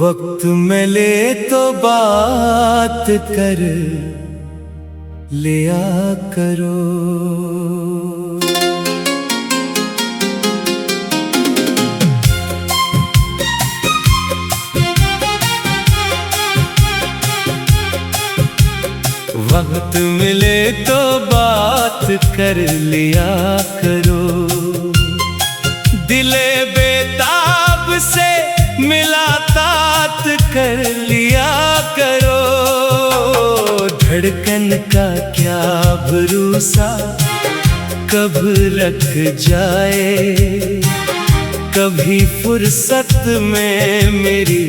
वक्त मिले तो बात कर लिया करो। वक्त मिले तो बात कर लिया करो। दिले बेताब से मुलाकात कर लिया करो। धड़कन का क्या भरोसा कब रख जाए। कभी फुर्सत में मेरी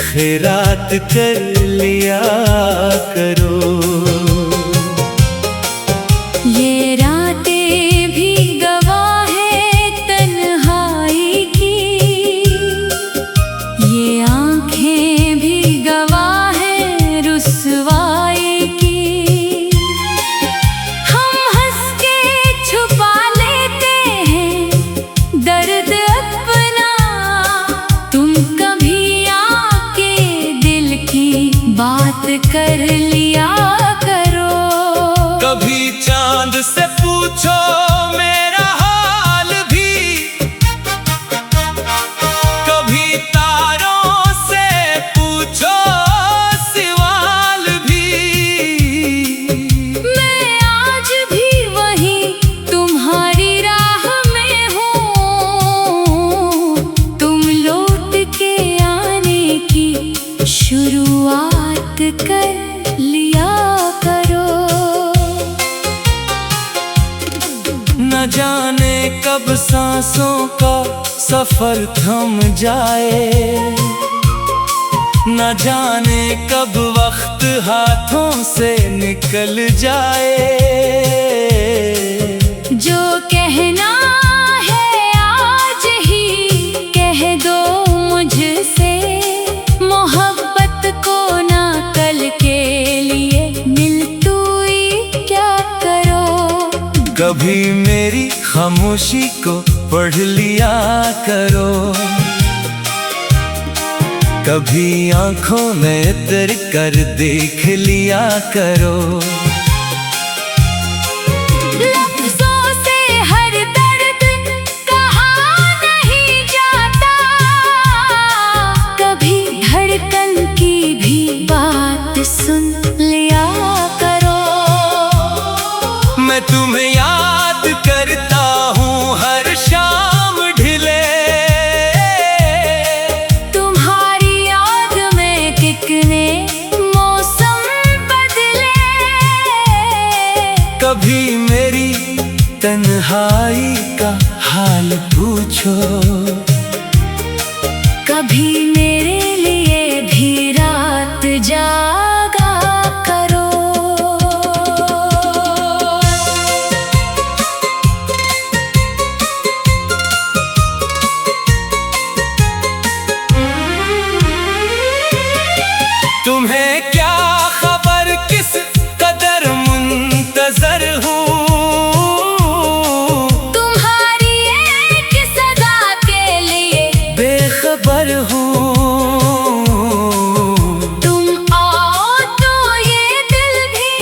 खैरात कर लिया करो। ये रातें भी गवाह है तन्हाई की। ये आँखें भी गवाह है रुसवाई की। हम हंस के छुपा लेते हैं दर्द अपना। तुम कभी आके दिल की बात कर लिया करो। कभी चांद से पूछो मेरा हाल भी। कभी तारों से पूछो सवाल भी। मैं आज भी वहीं तुम्हारी राह में हूँ। तुम लौट के आने की शुरुआत कर लिया करो। न जाने कब सांसों का सफर थम जाए। न जाने कब वक्त हाथों से निकल जाए। जो कहना है आज ही कह दो मुझसे। मोहब्बत को ना कल के लिए मिल तू ही क्या करो। कभी मेरी खामोशी को पढ़ लिया करो। कभी आंखों में उतर कर देख लिया करो। लफ्ज़ों से हर दर्द कहा नहीं जाता। कभी धड़कन की भी बात सुन लिया करो। मैं तुम्हें याद करता हूँ हर शाम ढिले। तुम्हारी याद में कितने मौसम बदले। कभी मेरी तन्हाई का हाल पूछो। कभी मेरे लिए भी रात जागा करो। तुम्हें क्या खबर किस कदर मुंतजर हूँ। तुम्हारी एक सदा के लिए बेखबर हूँ। तुम आओ तो ये दिल भी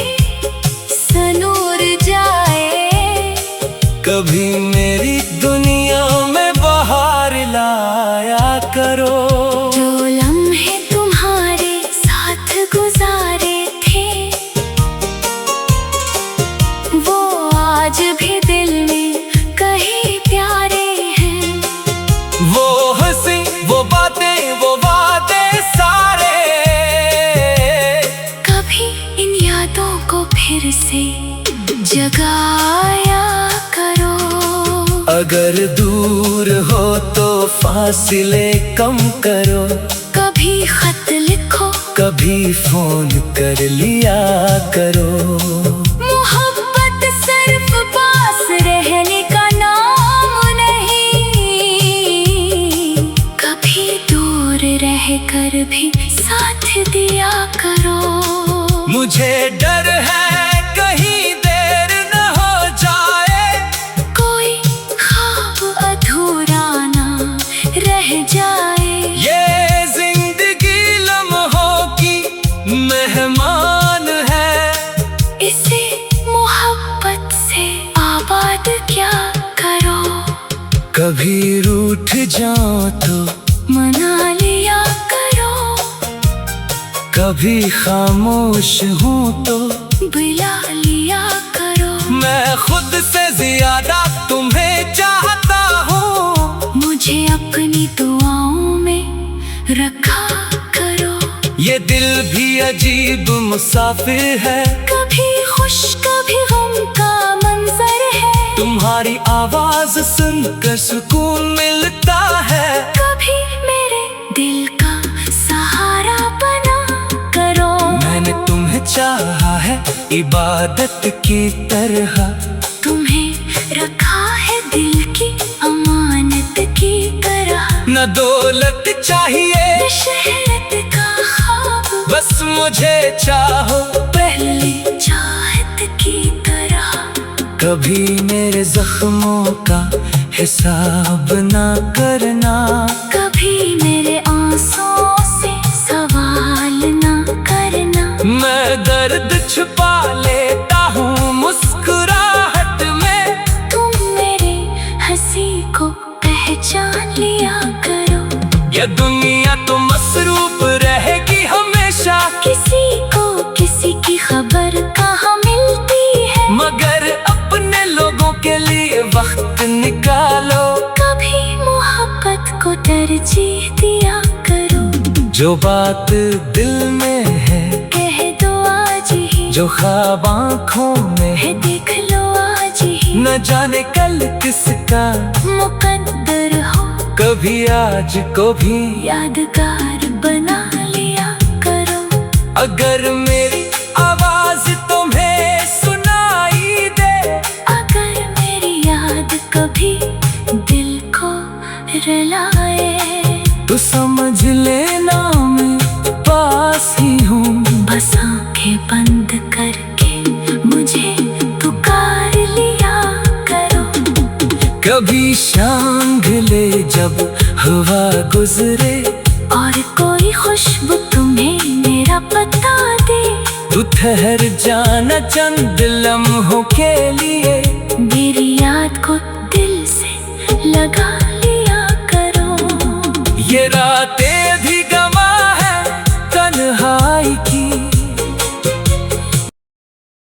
सनूर जाए। कभी मेरी दुनिया में बहार लाया करो। जो लम्हे तुम्हारे साथ गुजारे थे वो आज भी दिल में कहीं प्यारे हैं। वो हंसी वो बातें वो वादे सारे। कभी इन यादों को फिर से जगाया करो। अगर दूर हो तो फासले कम करो। कभी खत लिखो कभी फोन कर लिया करो। मोहब्बत सिर्फ पास रहने का नाम नहीं। कभी दूर रह कर भी साथ दिया करो। मुझे डर है कहीं देर न हो जाए। कोई ख्वाब अधूरा ना रह जाए। ये जिंदगी कभी रूठ जाओ तो मना लिया करो, कभी खामोश हूँ तो बुला लिया करो। मैं खुद से ज्यादा तुम्हें चाहता हूँ, मुझे अपनी दुआओं में रखा करो। ये दिल भी अजीब मुसाफिर है, कभी खुश कभी गम का मंजर है। तुम्हारी आवाज सुनकर सुकून मिलता है। कभी मेरे दिल का सहारा बना करो। मैंने तुम्हें चाहा है इबादत की तरह, तुम्हें रखा है दिल की अमानत की तरह। न दौलत चाहिए न शहरत का ख्वाब, बस मुझे चाहो पहले चाहत की तरह। कभी मेरे जख्मों का हिसाब ना करना, कभी मेरे आंसुओं से सवाल ना करना। मैं दर्द छुपा लेता हूँ मुस्कुराहट में, तुम मेरे हंसी को पहचान लिया करो। ये दुनिया तो मसरूफ रहेगी हमेशा, किसी को किसी की खबर कहाँ मिलती है। मगर अपने लोगों के लिए वक्त निकालो। कभी मोहब्बत को तरजीह दिया करो। जो बात दिल में है कह दो आज ही, जो ख्वाब आँखों में है देख लो आज ही। न जाने कल किसका मुकद्दर हो, कभी आज को भी यादगार बना लिया करो। अगर मेरी आवाज तुम्हें सुनाई दे, अगर मेरी याद कभी दिल को रुलाए, तो समझ लेना मैं पास ही हूँ। बस आंखें बंद करके मुझे पुकार लिया करो। कभी शाम ढले जब हवा गुजरे, और कोई खुशबू तुम्हें मेरा बता दे, तू ठहर जाना चंद लम्हों के लिए।